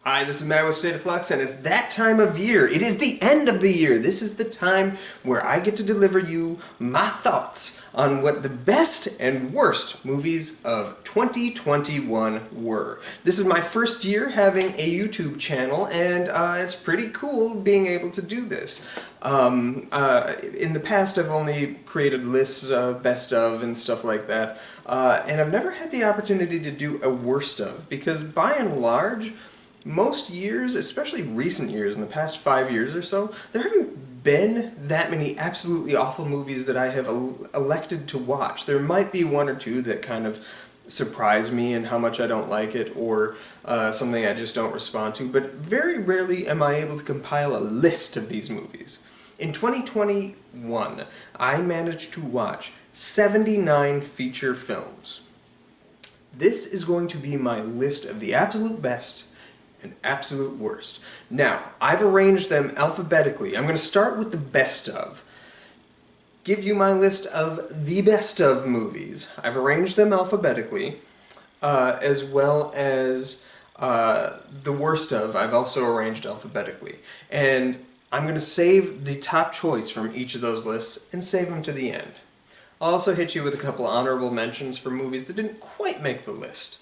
Hi, this is Matt with State of Flux, and it's that time of year. It is the end of the year. This is the time where I get to deliver you my thoughts on what the best and worst movies of 2021 were. This is my first year having a YouTube channel, and it's pretty cool being able to do this. In the past, I've only created lists of best of and stuff like that, and I've never had the opportunity to do a worst of, because by and large, most years, especially recent years, in the past 5 years or so, there haven't been that many absolutely awful movies that I have elected to watch. There might be one or two that kind of surprise me in how much I don't like it, or something I just don't respond to, but very rarely am I able to compile a list of these movies. In 2021, I managed to watch 79 feature films. This is going to be my list of the absolute best and absolute worst. Now, I've arranged them alphabetically. I'm going to start with the best of. Give you my list of the best of movies. I've arranged them alphabetically, as well as the worst of. I've also arranged alphabetically. And I'm going to save the top choice from each of those lists and save them to the end. I'll also hit you with a couple honorable mentions for movies that didn't quite make the list.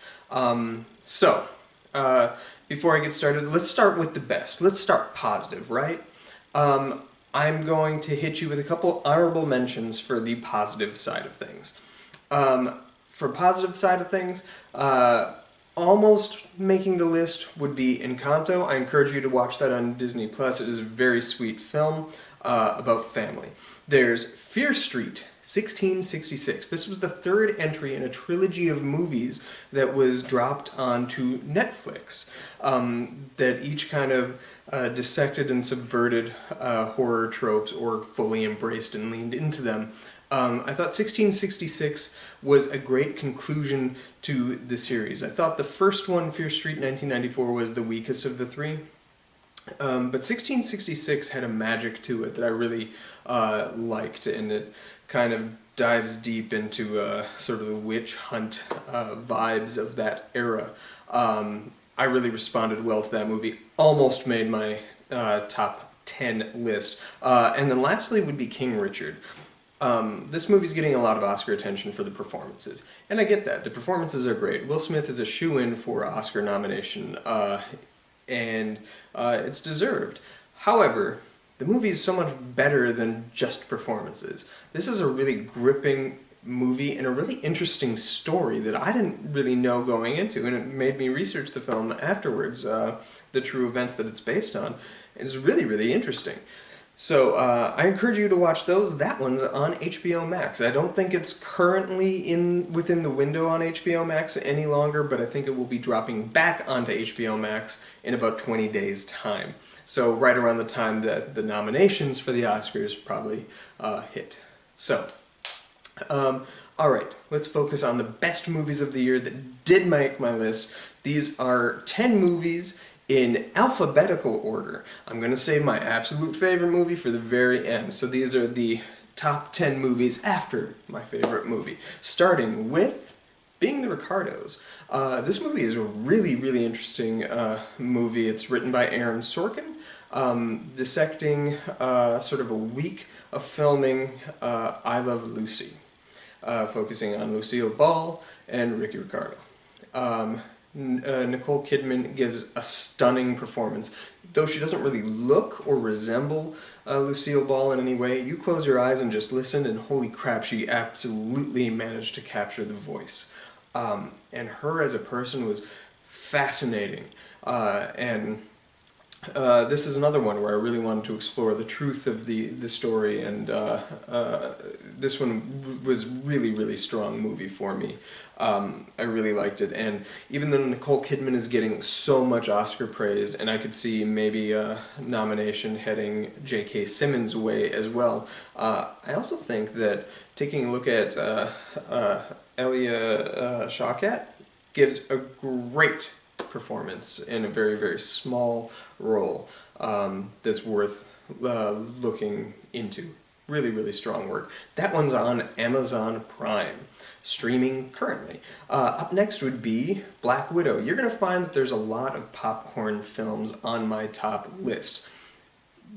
Before I get started, let's start with the best. Let's start positive, right? I'm going to hit you with a couple honorable mentions for the positive side of things. For positive side of things, almost making the list would be Encanto. I encourage you to watch that on Disney+. It is a very sweet film about family. There's Fear Street, 1666. This was the third entry in a trilogy of movies that was dropped onto Netflix, that each kind of dissected and subverted horror tropes, or fully embraced and leaned into them. I thought 1666 was a great conclusion to the series. I thought the first one, Fear Street 1994, was the weakest of the three. But 1666 had a magic to it that I really liked, and it kind of dives deep into sort of the witch hunt vibes of that era. I really responded well to that movie. Almost made my top 10 list. And then lastly would be King Richard. This movie's getting a lot of Oscar attention for the performances, and I get that. The performances are great. Will Smith is a shoo-in for Oscar nomination, and it's deserved. However, the movie is so much better than just performances. This is a really gripping movie and a really interesting story that I didn't really know going into, and it made me research the film afterwards, the true events that it's based on. It's really, really interesting. So I encourage you to watch those. That one's on HBOMAX. I don't think it's currently within the window on HBOMAX any longer, but I think it will be dropping back onto HBOMAX in about 20 days' time. So right around the time that the nominations for the Oscars probably hit. So, alright, let's focus on the best movies of the year that did make my list. These are 10 movies in alphabetical order. I'm going to save my absolute favorite movie for the very end. So these are the top 10 movies after my favorite movie. Starting with Being the Ricardos. This movie is a really, really interesting movie. It's written by Aaron Sorkin, dissecting sort of a week of filming I Love Lucy, focusing on Lucille Ball and Ricky Ricardo. Nicole Kidman gives a stunning performance. Though she doesn't really look or resemble Lucille Ball in any way, you close your eyes and just listen, and holy crap, she absolutely managed to capture the voice. And her as a person was fascinating. This is another one where I really wanted to explore the truth of the story, and this one was really, really strong movie for me. I really liked it, and even though Nicole Kidman is getting so much Oscar praise, and I could see maybe a nomination heading J.K. Simmons' way as well, I also think that taking a look at Elia Shawkat gives a great performance in a very, very small role that's worth looking into. Really, really strong work. That one's on Amazon Prime, streaming currently. Up next would be Black Widow. You're going to find that there's a lot of popcorn films on my top list.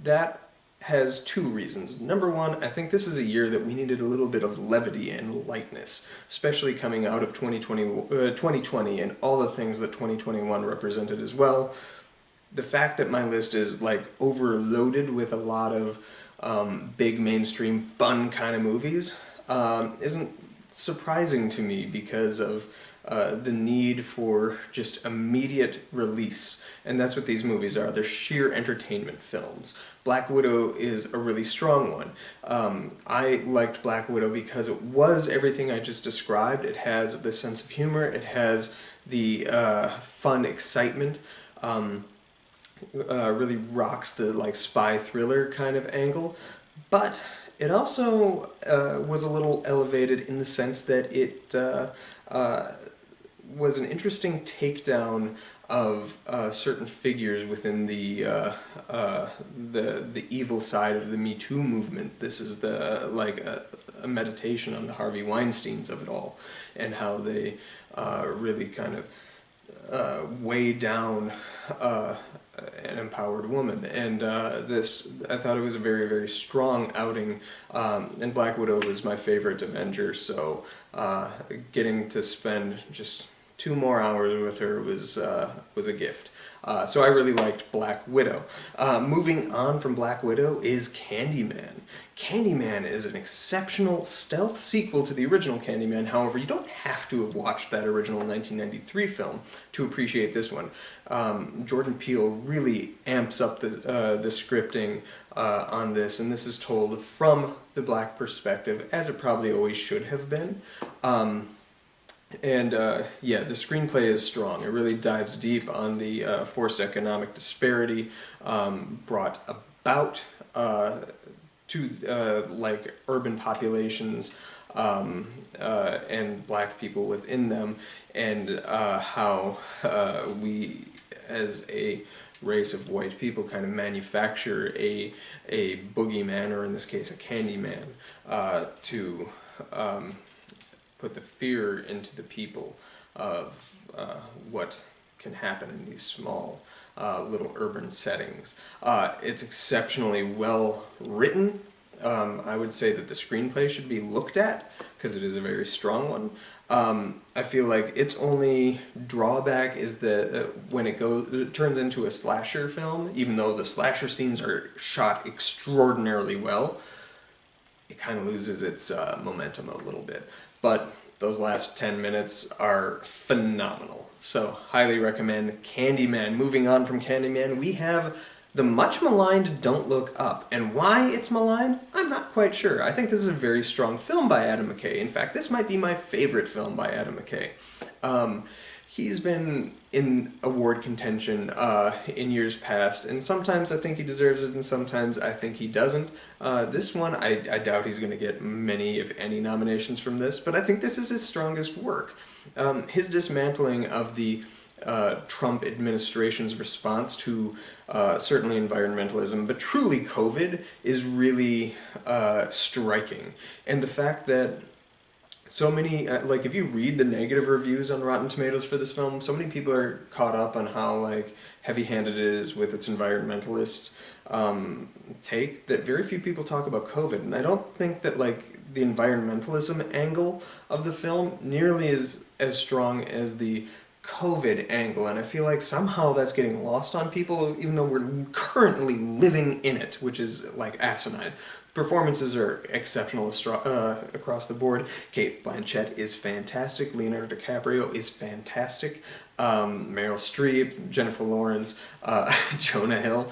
That has two reasons. Number one, I think this is a year that we needed a little bit of levity and lightness, especially coming out of 2020 and all the things that 2021 represented as well. The fact that my list is like overloaded with a lot of big mainstream fun kind of movies isn't surprising to me because of the need for just immediate release. And that's what these movies are. They're sheer entertainment films. Black Widow is a really strong one. I liked Black Widow because it was everything I just described. It has the sense of humor. It has the fun excitement. Really rocks the like spy thriller kind of angle. But it also was a little elevated in the sense that it was an interesting takedown of certain figures within the evil side of the Me Too movement. This is the like a meditation on the Harvey Weinsteins of it all, and how they really kind of weigh down an empowered woman. And this, I thought it was a very, very strong outing. And Black Widow was my favorite Avenger, so getting to spend just 2 more hours with her was a gift. So I really liked Black Widow. Moving on from Black Widow is Candyman. Candyman is an exceptional stealth sequel to the original Candyman. However, you don't have to have watched that original 1993 film to appreciate this one. Jordan Peele really amps up the scripting on this, and this is told from the black perspective, as it probably always should have been. Yeah, the screenplay is strong. It really dives deep on the forced economic disparity brought about to like urban populations and black people within them, and how we as a race of white people kind of manufacture a boogeyman, or in this case a Candyman, to put the fear into the people of what can happen in these small little urban settings. It's exceptionally well written. I would say that the screenplay should be looked at because it is a very strong one. I feel like its only drawback is that when it turns into a slasher film, even though the slasher scenes are shot extraordinarily well, it kind of loses its momentum a little bit. But those last 10 minutes are phenomenal. So, highly recommend Candyman. Moving on from Candyman, we have the much maligned Don't Look Up. And why it's maligned, I'm not quite sure. I think this is a very strong film by Adam McKay. In fact, this might be my favorite film by Adam McKay. He's been in award contention in years past, and sometimes I think he deserves it, and sometimes I think he doesn't. This one, I doubt he's going to get many, if any, nominations from this, but I think this is his strongest work. His dismantling of the Trump administration's response to certainly environmentalism, but truly COVID, is really striking. And the fact that so many, like if you read the negative reviews on Rotten Tomatoes for this film, so many people are caught up on how like heavy-handed it is with its environmentalist take, that very few people talk about COVID. And I don't think that like the environmentalism angle of the film nearly is as strong as the COVID angle, and I feel like somehow that's getting lost on people, even though we're currently living in it, which is like asinine. Performances are exceptional across the board. Cate Blanchett is fantastic. Leonardo DiCaprio is fantastic. Meryl Streep, Jennifer Lawrence, Jonah Hill,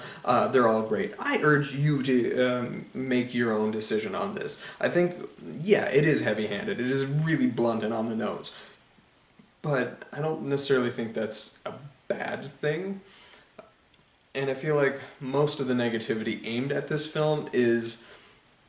they're all great. I urge you to make your own decision on this. I think, yeah, it is heavy-handed. It is really blunt and on the nose. But I don't necessarily think that's a bad thing. And I feel like most of the negativity aimed at this film is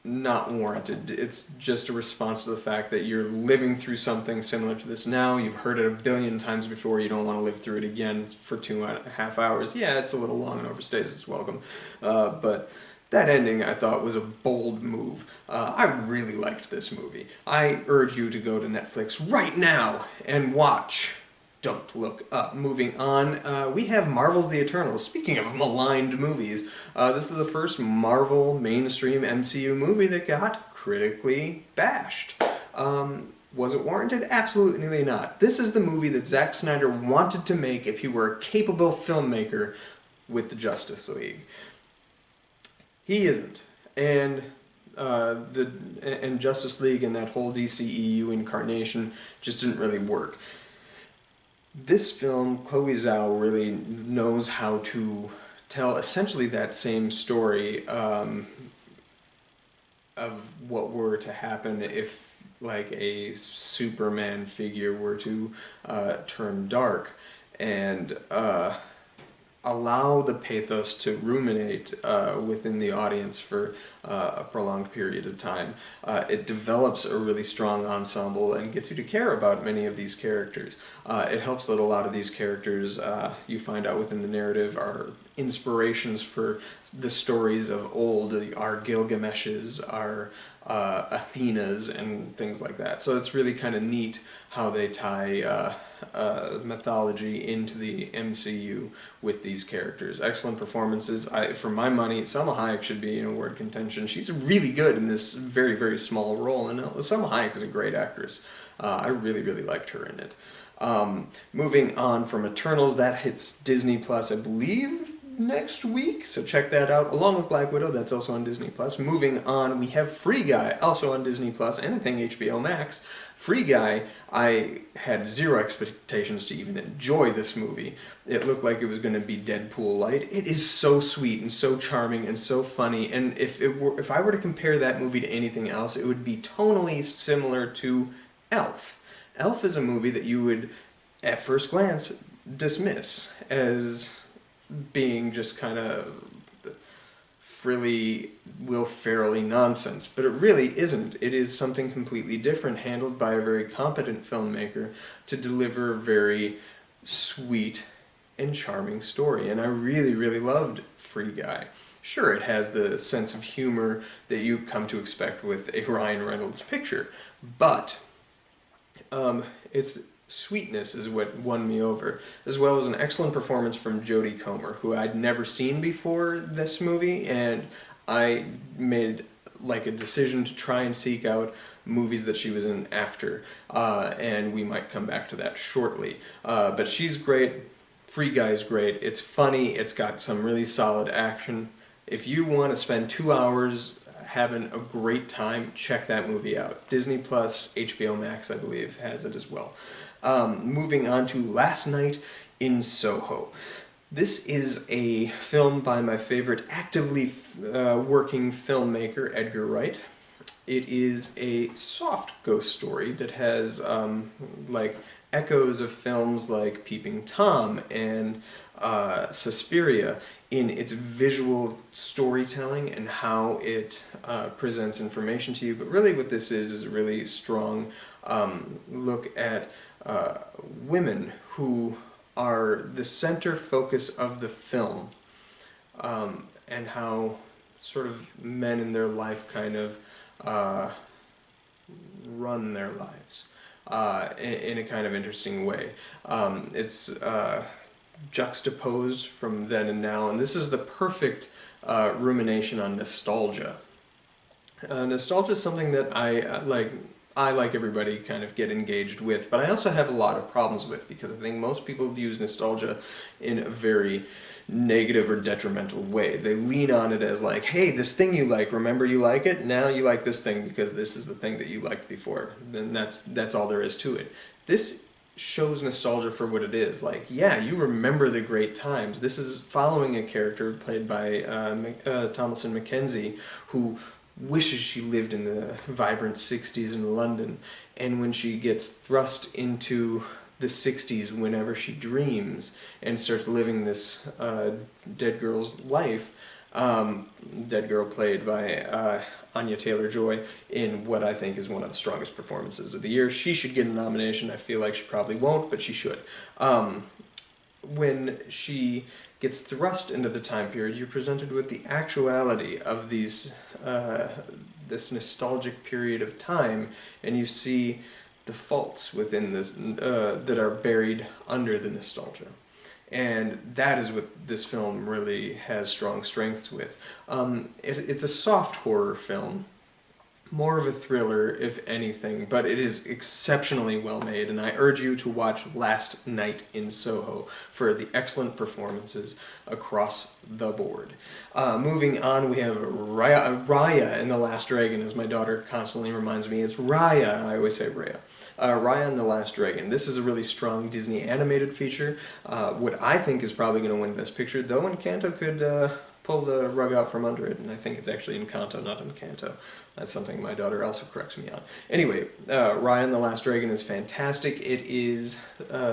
not warranted. It's just a response to the fact that you're living through something similar to this now. You've heard it a billion times before. You don't want to live through it again for 2.5 hours. Yeah, it's a little long and overstays its welcome. But that ending I thought was a bold move. I really liked this movie. I urge you to go to Netflix right now and watch Don't Look Up. Moving on, we have Marvel's The Eternals. Speaking of maligned movies, this is the first Marvel mainstream MCU movie that got critically bashed. Was it warranted? Absolutely not. This is the movie that Zack Snyder wanted to make if he were a capable filmmaker with the Justice League. He isn't. And Justice League and that whole DCEU incarnation just didn't really work. This film, Chloe Zhao really knows how to tell essentially that same story of what were to happen if like a Superman figure were to turn dark and allow the pathos to ruminate within the audience for a prolonged period of time. It develops a really strong ensemble and gets you to care about many of these characters. It helps that a lot of these characters, you find out within the narrative, are inspirations for the stories of old, our Gilgameshes, our Athenas, and things like that. So it's really kind of neat how they tie mythology into the MCU with these characters. Excellent performances. For my money, Salma Hayek should be in award contention. She's really good in this very, very small role, and Salma Hayek is a great actress. I really, really liked her in it. Moving on from Eternals, that hits Disney Plus, I believe, next week, so check that out, along with Black Widow. That's also on Disney Plus. Moving on, we have Free Guy, also on Disney Plus, and I think HBOMAX. Free Guy, I had zero expectations to even enjoy this movie. It looked like it was going to be Deadpool light. It is so sweet and so charming and so funny, and if I were to compare that movie to anything else, it would be tonally similar to Elf. Elf is a movie that you would, at first glance, dismiss as being just kind of frilly, Will Ferrell-y nonsense, but it really isn't. It is something completely different, handled by a very competent filmmaker to deliver a very sweet and charming story, and I really, really loved Free Guy. Sure, it has the sense of humor that you come to expect with a Ryan Reynolds picture, but its sweetness is what won me over, as well as an excellent performance from Jodie Comer, who I'd never seen before this movie, and I made like a decision to try and seek out movies that she was in after, and we might come back to that shortly. But she's great, Free Guy's great, it's funny, it's got some really solid action. If you want to spend 2 hours having a great time, check that movie out. Disney Plus, HBOMAX, I believe, has it as well. Moving on to Last Night in Soho. This is a film by my favorite actively working filmmaker, Edgar Wright. It is a soft ghost story that has like echoes of films like Peeping Tom and Suspiria in its visual storytelling and how it presents information to you. But really what this is a really strong look at women who are the center focus of the film, and how sort of men in their life kind of run their lives in a kind of interesting way. It's juxtaposed from then and now, and this is the perfect rumination on nostalgia. Nostalgia is something that I like everybody kind of get engaged with, but I also have a lot of problems with, because I think most people use nostalgia in a very negative or detrimental way. They lean on it as like, hey, this thing you like, remember you like it? Now you like this thing because this is the thing that you liked before. Then that's all there is to it. This shows nostalgia for what it is. Like, yeah, you remember the great times. This is following a character played by Thomasin McKenzie, who wishes she lived in the vibrant 60s in London, and when she gets thrust into the 60s whenever she dreams and starts living this dead girl's life, dead girl played by Anya Taylor-Joy in what I think is one of the strongest performances of the year. She should get a nomination. I feel like she probably won't, but she should. when she gets thrust into the time period, you're presented with the actuality of these this nostalgic period of time, and you see the faults within this that are buried under the nostalgia. And that is what this film really has strong strengths with. It's a soft horror film, more of a thriller, if anything, but it is exceptionally well made, and I urge you to watch Last Night in Soho for the excellent performances across the board. Moving on, we have Raya and the Last Dragon, as my daughter constantly reminds me. It's Raya, I always say Raya. Raya and the Last Dragon. This is a really strong Disney animated feature. What I think is probably going to win Best Picture, though Encanto could pull the rug out from under it, and I think it's actually Encanto, not Encanto. That's something my daughter also corrects me on. Anyway, Raya and the Last Dragon is fantastic. It is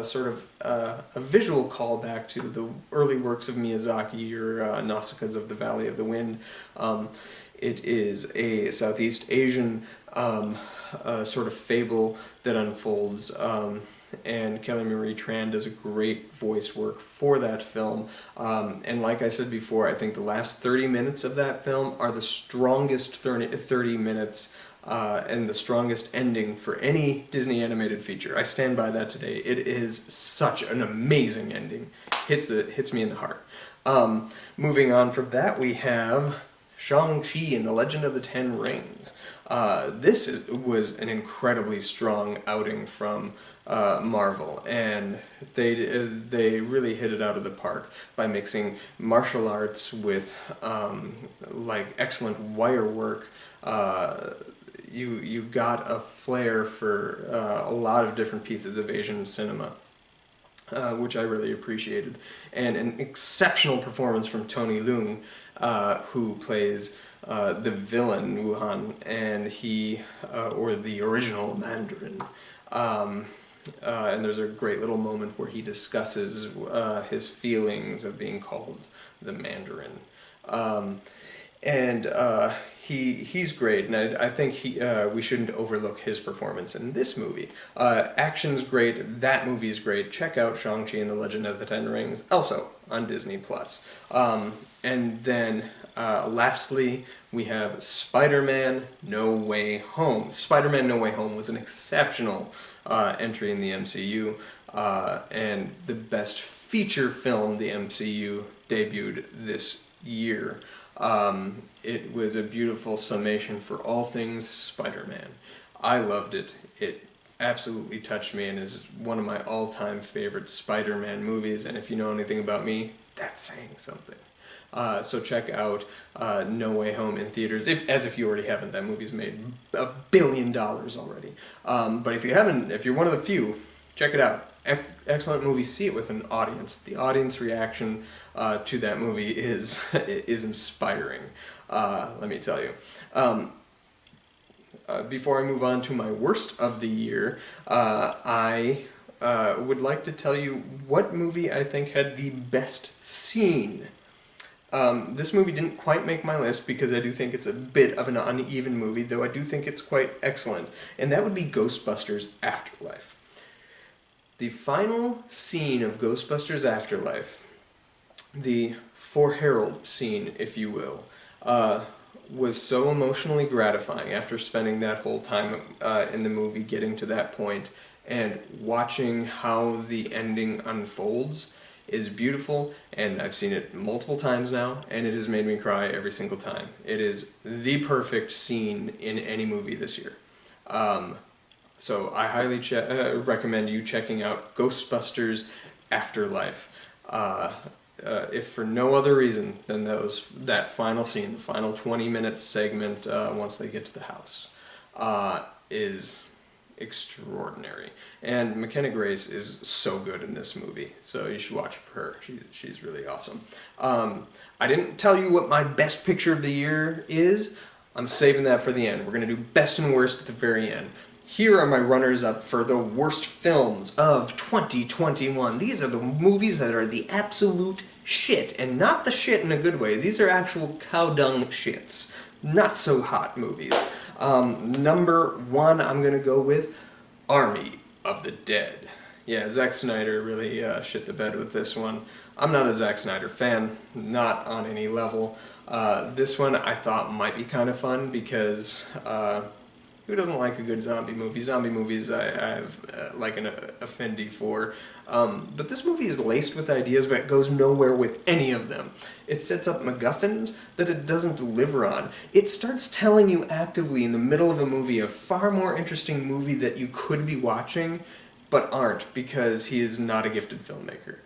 sort of a visual callback to the early works of Miyazaki, or Nausicaa's of the Valley of the Wind. It is a Southeast Asian sort of fable that unfolds, and Kelly Marie Tran does a great voice work for that film. And like I said before, I think the last 30 minutes of that film are the strongest 30 minutes and the strongest ending for any Disney animated feature. I stand by that today. It is such an amazing ending. Hits me in the heart. Moving on from that, we have Shang-Chi and the Legend of the Ten Rings. This was an incredibly strong outing from Marvel, and they really hit it out of the park by mixing martial arts with like excellent wire work. You've got a flair for a lot of different pieces of Asian cinema, which I really appreciated, and an exceptional performance from Tony Leung, who plays the villain Wuhan, and he, or the original Mandarin. And there's a great little moment where he discusses his feelings of being called the Mandarin. He's great, and I think we shouldn't overlook his performance in this movie. Action's great, that movie is great. Check out Shang-Chi and the Legend of the Ten Rings, also on Disney+. And then lastly, we have Spider-Man No Way Home. Spider-Man No Way Home was an exceptional entry in the MCU, and the best feature film the MCU debuted this year. It was a beautiful summation for all things Spider-Man. I loved it. It absolutely touched me and is one of my all-time favorite Spider-Man movies, and if you know anything about me, that's saying something. So check out No Way Home in theaters, as if you already haven't. That movie's made $1 billion already. But if you haven't, if you're one of the few, check it out. Excellent movie. See it with an audience. The audience reaction to that movie is inspiring. Let me tell you. Before I move on to my worst of the year, I would like to tell you what movie I think had the best scene. This movie didn't quite make my list because I do think it's a bit of an uneven movie, though I do think it's quite excellent, and that would be Ghostbusters Afterlife. The final scene of Ghostbusters Afterlife, the For Harold scene, if you will, was so emotionally gratifying after spending that whole time in the movie getting to that point, and watching how the ending unfolds is beautiful, and I've seen it multiple times now, and it has made me cry every single time. It is the perfect scene in any movie this year. So I highly recommend you checking out Ghostbusters Afterlife. If for no other reason than that final scene, the final 20-minute segment once they get to the house, is extraordinary. And McKenna Grace is so good in this movie, so you should watch for her. She's really awesome. I didn't tell you what my best picture of the year is. I'm saving that for the end. We're going to do best and worst at the very end. Here are my runners-up for the worst films of 2021. These are the movies that are the absolute shit, and not the shit in a good way. These are actual cow dung shits. Not so hot movies. Number one, I'm going to go with Army of the Dead. Yeah, Zack Snyder really shit the bed with this one. I'm not a Zack Snyder fan, not on any level. This one I thought might be kind of fun because who doesn't like a good zombie movie? Zombie movies I have like an affinity for. But this movie is laced with ideas but goes nowhere with any of them. It sets up MacGuffins that it doesn't deliver on. It starts telling you actively in the middle of a movie a far more interesting movie that you could be watching but aren't because he is not a gifted filmmaker.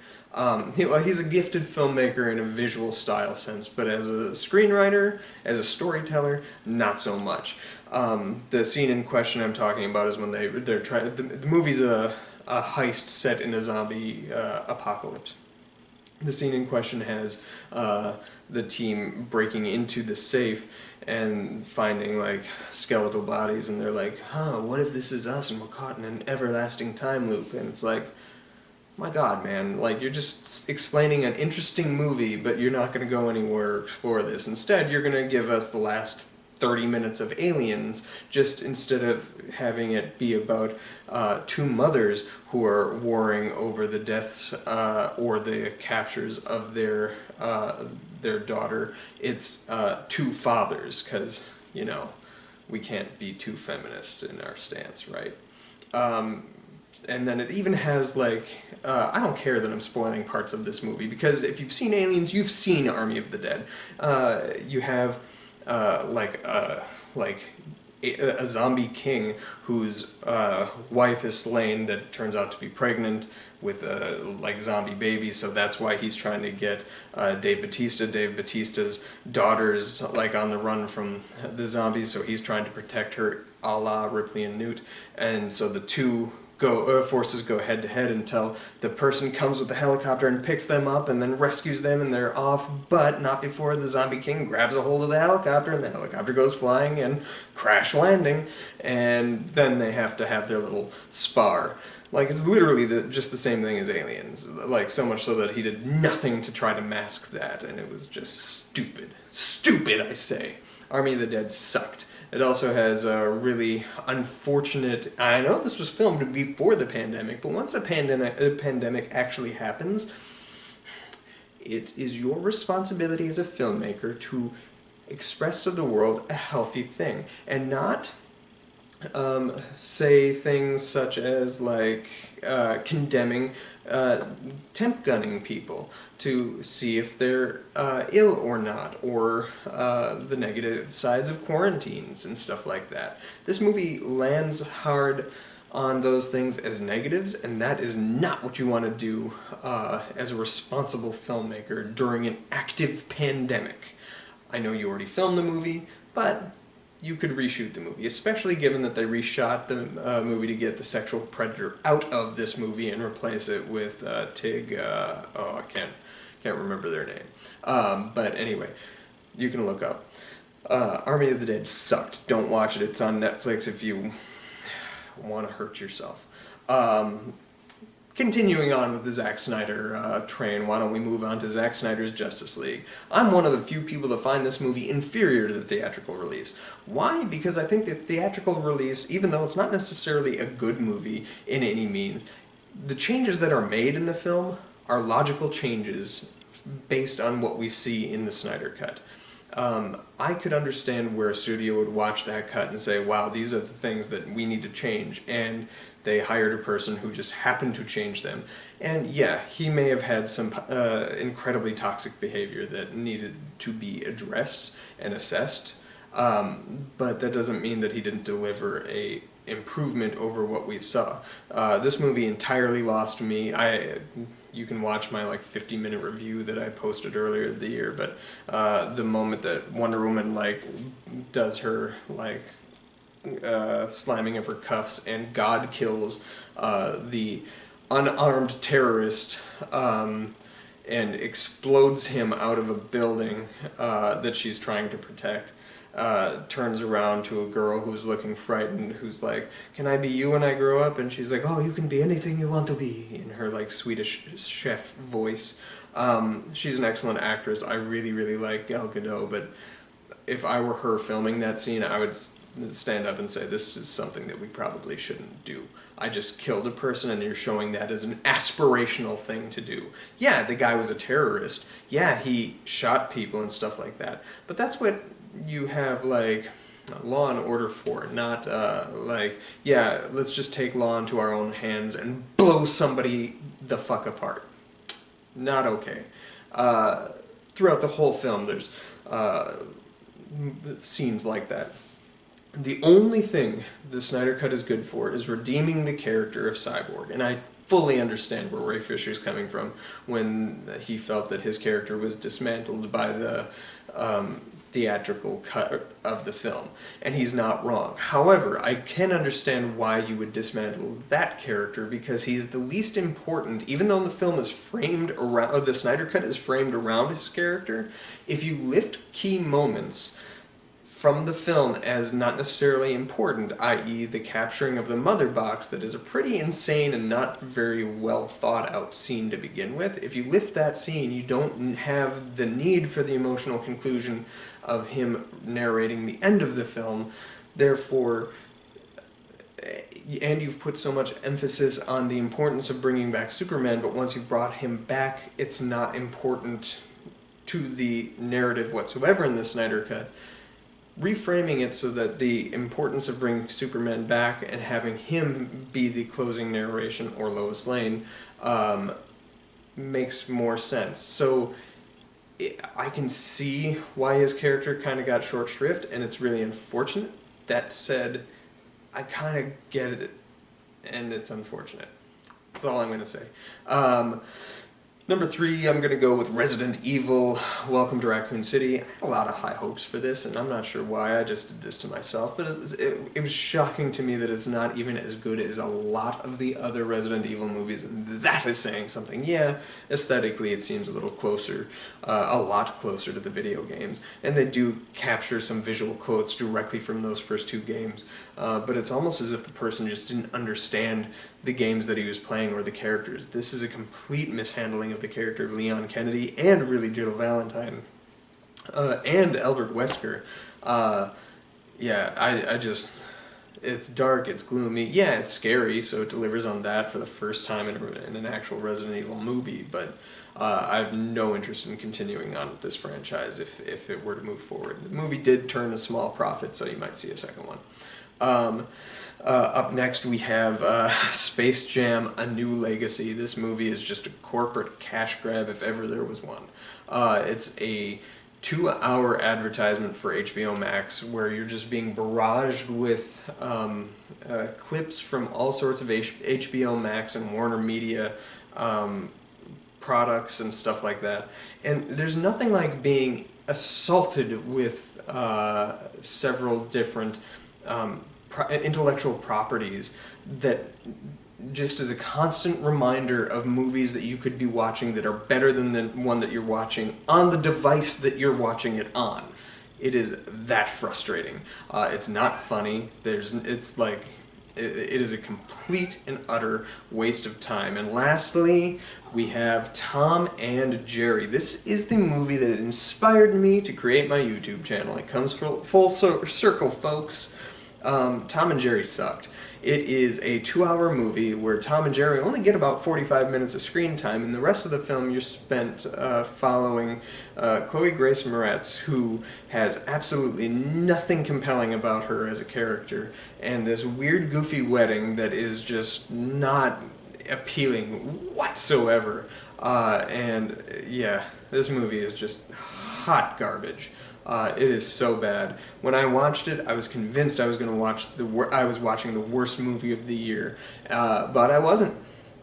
He's a gifted filmmaker in a visual style sense, but as a screenwriter, as a storyteller, not so much. The scene in question I'm talking about is when they're trying. The movie's a heist set in a zombie apocalypse. The scene in question has the team breaking into the safe and finding like skeletal bodies, and they're like, "Huh, what if this is us and we're caught in an everlasting time loop?" And it's like, my God, man, like, you're just explaining an interesting movie, but you're not going to go anywhere or explore this. Instead, you're going to give us the last 30 minutes of Aliens, just instead of having it be about two mothers who are warring over the deaths or the captures of their daughter. It's two fathers, because, you know, we can't be too feminist in our stance, right? And then it even has, like, I don't care that I'm spoiling parts of this movie, because if you've seen Aliens, you've seen Army of the Dead. You have, a zombie king whose wife is slain that turns out to be pregnant with a zombie baby, so that's why he's trying to get Dave Bautista. Dave Bautista's daughter's like on the run from the zombies, so he's trying to protect her, a la Ripley and Newt, and so the two forces go head to head until the person comes with the helicopter and picks them up and then rescues them, and they're off, but not before the zombie king grabs a hold of the helicopter, and the helicopter goes flying and crash landing, and then they have to have their little spar. Like, it's literally just the same thing as Aliens, like, so much so that he did nothing to try to mask that, and it was just stupid. Stupid, I say. Army of the Dead sucked. It also has a really unfortunate... I know this was filmed before the pandemic, but once a pandemic actually happens, it is your responsibility as a filmmaker to express to the world a healthy thing, and not say things such as, like, condemning temp gunning people to see if they're ill or not, or the negative sides of quarantines and stuff like that. This movie lands hard on those things as negatives, and that is not what you want to do as a responsible filmmaker during an active pandemic. I know you already filmed the movie, but you could reshoot the movie, especially given that they reshot the movie to get the sexual predator out of this movie and replace it with Tig. I can't remember their name. But anyway, you can look up. Army of the Dead sucked. Don't watch it. It's on Netflix if you want to hurt yourself. Continuing on with the Zack Snyder train, why don't we move on to Zack Snyder's Justice League? I'm one of the few people that find this movie inferior to the theatrical release. Why? Because I think the theatrical release, even though it's not necessarily a good movie in any means, the changes that are made in the film are logical changes based on what we see in the Snyder Cut. I could understand where a studio would watch that cut and say, wow, these are the things that we need to change, and they hired a person who just happened to change them. And yeah, he may have had some incredibly toxic behavior that needed to be addressed and assessed, but that doesn't mean that he didn't deliver a improvement over what we saw. This movie entirely lost me. You can watch my 50-minute review that I posted earlier the year, but the moment that Wonder Woman does her slamming of her cuffs and God kills the unarmed terrorist and explodes him out of a building that she's trying to protect. Turns around to a girl who's looking frightened, who's like, "Can I be you when I grow up?" And she's like, "Oh, you can be anything you want to be," in her Swedish chef voice. She's an excellent actress. I really, really like Gal Gadot, but if I were her filming that scene, I would stand up and say, this is something that we probably shouldn't do. I just killed a person and you're showing that as an aspirational thing to do. Yeah, the guy was a terrorist. Yeah, he shot people and stuff like that. But that's what you have, like, law and order for, not like, yeah, let's just take law into our own hands and blow somebody the fuck apart. Not okay. Throughout the whole film, there's scenes like that. The only thing the Snyder Cut is good for is redeeming the character of Cyborg, and I fully understand where Ray Fisher's coming from when he felt that his character was dismantled by the theatrical cut of the film, and he's not wrong. However, I can understand why you would dismantle that character, because he's the least important, even though the film is framed around, the Snyder Cut is framed around his character. If you lift key moments from the film as not necessarily important, i.e. the capturing of the mother box, that is a pretty insane and not very well thought out scene to begin with. If you lift that scene, you don't have the need for the emotional conclusion of him narrating the end of the film. Therefore, and you've put so much emphasis on the importance of bringing back Superman, but once you've brought him back, it's not important to the narrative whatsoever in the Snyder Cut. Reframing it so that the importance of bringing Superman back and having him be the closing narration, or Lois Lane, makes more sense. So I can see why his character kind of got short shrift, and it's really unfortunate. That said, I kind of get it, and it's unfortunate. That's all I'm going to say. Number 3, I'm going to go with Resident Evil, Welcome to Raccoon City. I had a lot of high hopes for this, and I'm not sure why I just did this to myself, but it was shocking to me that it's not even as good as a lot of the other Resident Evil movies, and that is saying something. Yeah, aesthetically it seems a little closer, a lot closer to the video games, and they do capture some visual quotes directly from those first 2 games, but it's almost as if the person just didn't understand the games that he was playing or the characters. This is a complete mishandling of the character of Leon Kennedy, and really Jill Valentine, and Albert Wesker. Yeah, I just, it's dark, it's gloomy. Yeah, it's scary, so it delivers on that for the first time in an actual Resident Evil movie, but I have no interest in continuing on with this franchise if it were to move forward. The movie did turn a small profit, so you might see a second one. Up next we have Space Jam: A New Legacy. This movie is just a corporate cash grab if ever there was one. It's a 2-hour advertisement for HBOMAX where you're just being barraged with clips from all sorts of HBOMAX and Warner Media products and stuff like that. And there's nothing like being assaulted with several different intellectual properties that just is a constant reminder of movies that you could be watching that are better than the one that you're watching on the device that you're watching it on. It is that frustrating. It's not funny. It's like, it is a complete and utter waste of time. And lastly, we have Tom and Jerry. This is the movie that inspired me to create my YouTube channel. It comes full circle, folks. Tom and Jerry sucked. It is a 2-hour movie where Tom and Jerry only get about 45 minutes of screen time, and the rest of the film you're spent following Chloe Grace Moretz, who has absolutely nothing compelling about her as a character, and this weird, goofy wedding that is just not appealing whatsoever. And yeah, this movie is just hot garbage. It is so bad. When I watched it, I was convinced I was going to watch I was watching the worst movie of the year, but I wasn't.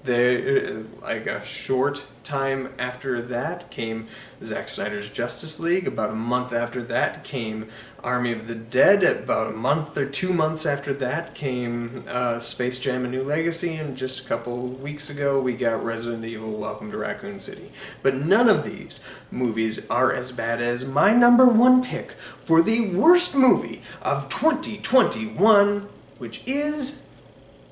Like a short time after that came Zack Snyder's Justice League. About a month after that came Army of the Dead. About a month or 2 months after that came Space Jam: A New Legacy, and just a couple weeks ago we got Resident Evil: Welcome to Raccoon City. But none of these movies are as bad as my number 1 pick for the worst movie of 2021, which is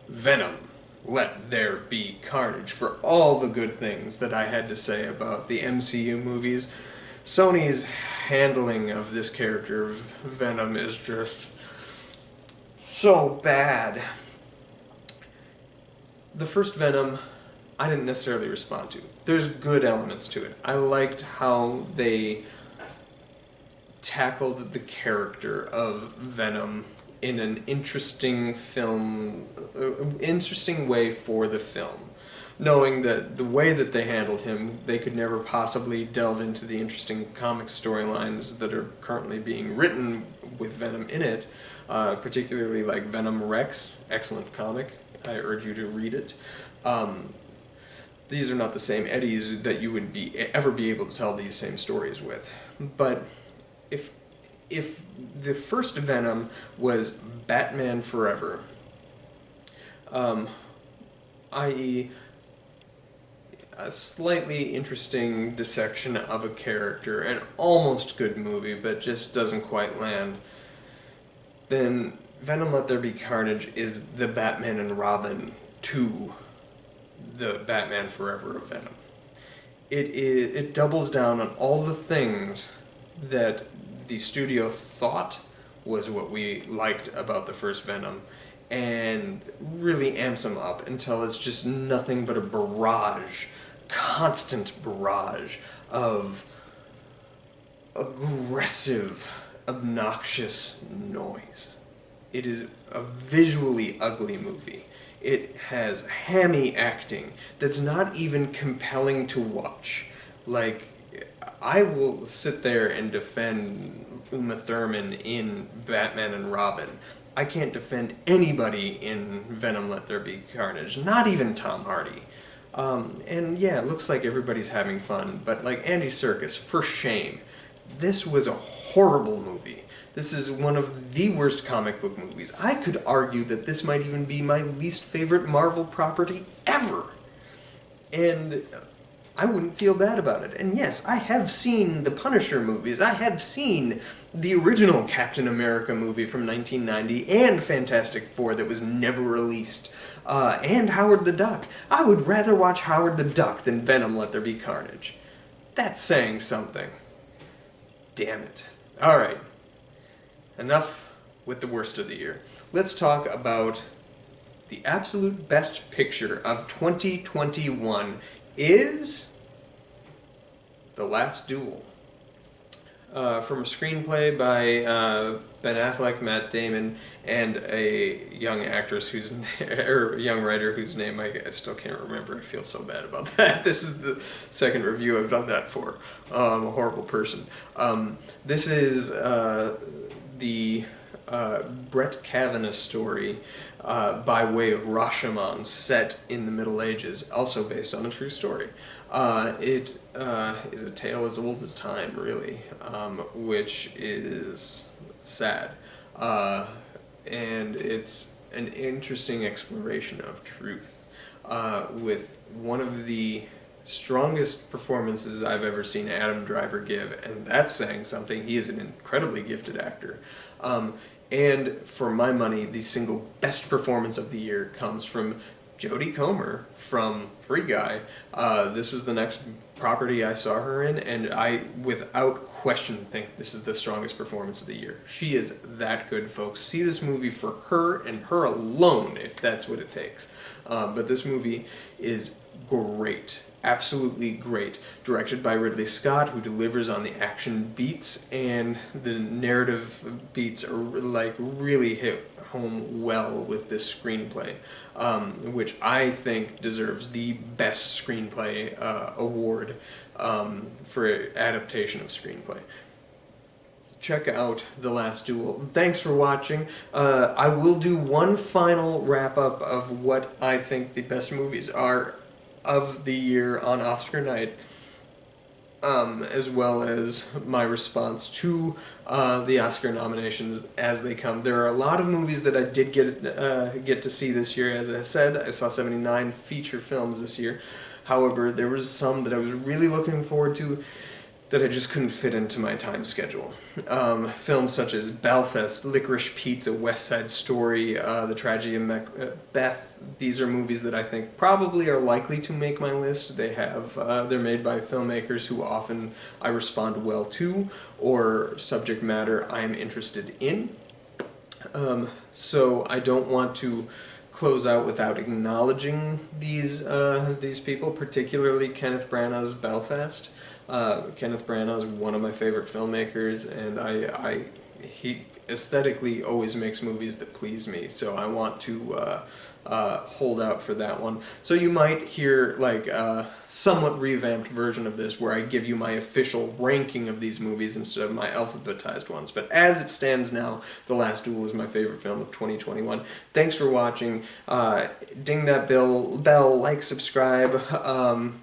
Venom: Let There Be Carnage. For all the good things that I had to say about the MCU movies, Sony's handling of this character of Venom is just so bad. The first Venom, I didn't necessarily respond to. There's good elements to it. I liked how they tackled the character of Venom in an interesting interesting way for the film. Knowing that the way that they handled him, they could never possibly delve into the interesting comic storylines that are currently being written with Venom in it, particularly like Venom Rex, excellent comic. I urge you to read it. These are not the same Eddies that you would ever be able to tell these same stories with. But if the first Venom was Batman Forever, i.e. a slightly interesting dissection of a character, an almost good movie, but just doesn't quite land, then Venom Let There Be Carnage is the Batman and Robin to the Batman Forever of Venom. It doubles down on all the things that the studio thought was what we liked about the first Venom, and really amps them up until it's just nothing but a barrage, constant barrage of aggressive, obnoxious noise. It is a visually ugly movie. It has hammy acting that's not even compelling to watch. Like, I will sit there and defend Uma Thurman in Batman and Robin. I can't defend anybody in Venom Let There Be Carnage, not even Tom Hardy. And yeah, it looks like everybody's having fun, but like Andy Serkis, for shame. This was a horrible movie. This is one of the worst comic book movies. I could argue that this might even be my least favorite Marvel property ever. And I wouldn't feel bad about it. And yes, I have seen the Punisher movies. I have seen the original Captain America movie from 1990 and Fantastic Four that was never released. And Howard the Duck. I would rather watch Howard the Duck than Venom Let There Be Carnage. That's saying something. Damn it. Alright. Enough with the worst of the year. Let's talk about the absolute best picture of 2021 is The Last Duel. From a screenplay by Ben Affleck, Matt Damon, and a young actress or young writer whose name I still can't remember. I feel so bad about that. This is the second review I've done that for. I'm a horrible person. This is the Brett Kavanaugh story by way of Rashomon, set in the Middle Ages, also based on a true story. It is a tale as old as time, really, which is sad. And it's an interesting exploration of truth, with one of the strongest performances I've ever seen Adam Driver give, and that's saying something. He is an incredibly gifted actor. And for my money, the single best performance of the year comes from Jodie Comer from Free Guy. This was the next property I saw her in, and I, without question, think this is the strongest performance of the year. She is that good, folks. See this movie for her and her alone, if that's what it takes. But this movie is great. Absolutely great. Directed by Ridley Scott, who delivers on the action beats, and the narrative beats are like really hit home well with this screenplay, which I think deserves the best screenplay award for adaptation of screenplay. Check out The Last Duel. Thanks for watching. I will do one final wrap-up of what I think the best movies are of the year on Oscar night, as well as my response to the Oscar nominations as they come. There are a lot of movies that I did get to see this year. As I said, I saw 79 feature films this year. However, there was some that I was really looking forward to that I just couldn't fit into my time schedule. Films such as Belfast, Licorice Pizza, West Side Story, The Tragedy of Macbeth. These are movies that I think probably are likely to make my list. They're made by filmmakers who often I respond well to, or subject matter I'm interested in. So I don't want to close out without acknowledging these people, particularly Kenneth Branagh's Belfast. Kenneth Branagh is one of my favorite filmmakers, and he aesthetically always makes movies that please me. So I want to hold out for that one. So you might hear like a somewhat revamped version of this where I give you my official ranking of these movies instead of my alphabetized ones. But as it stands now, The Last Duel is my favorite film of 2021. Thanks for watching. Ding that bell, like, subscribe.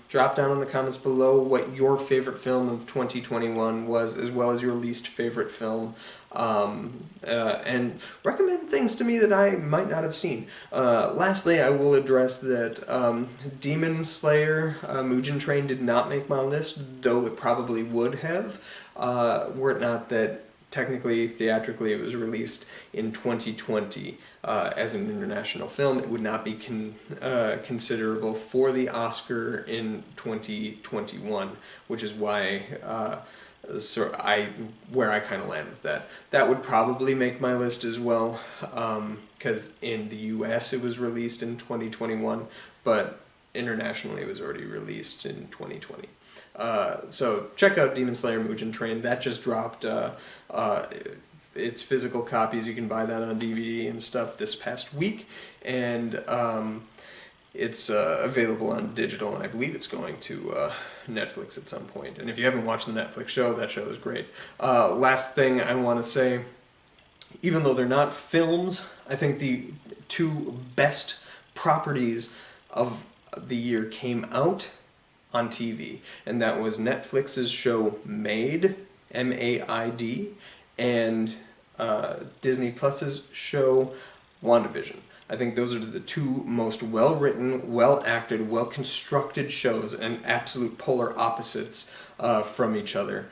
Drop down in the comments below what your favorite film of 2021 was, as well as your least favorite film. And recommend things to me that I might not have seen. Lastly, I will address that Demon Slayer Mugen Train did not make my list, though it probably would have, were it not that technically, theatrically, it was released in 2020 as an international film. It would not be considerable for the Oscar in 2021, which is why where I kind of land with that. That would probably make my list as well, because in the US it was released in 2021, but internationally it was already released in 2020. So check out Demon Slayer Mugen Train. That just dropped its physical copies. You can buy that on DVD and stuff this past week, and it's available on digital, and I believe it's going to Netflix at some point. And if you haven't watched the Netflix show, that show is great. Last thing I want to say, even though they're not films, I think the two best properties of the year came out on TV, and that was Netflix's show Made, M-A-I-D, and Disney Plus's show WandaVision. I think those are the two most well-written, well-acted, well-constructed shows, and absolute polar opposites from each other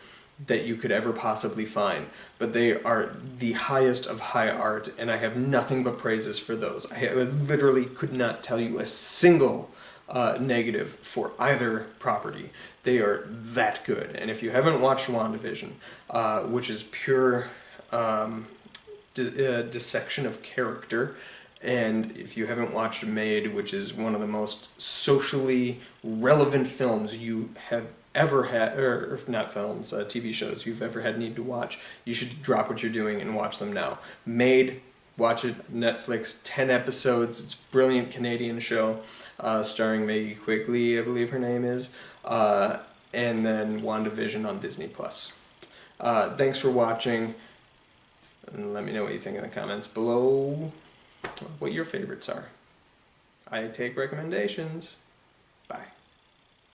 that you could ever possibly find. But they are the highest of high art, and I have nothing but praises for those. I literally could not tell you a single negative for either property. They are that good. And if you haven't watched WandaVision, which is pure dissection of character, and if you haven't watched Made, which is one of the most socially relevant films you have ever had, or if not films, TV shows you've ever had need to watch, you should drop what you're doing and watch them now. Made, watch it, Netflix, 10 episodes, it's a brilliant Canadian show, starring Maggie Quigley, I believe her name is, and then WandaVision on Disney+. Thanks for watching, and let me know what you think in the comments below, what your favorites are. I take recommendations. Bye.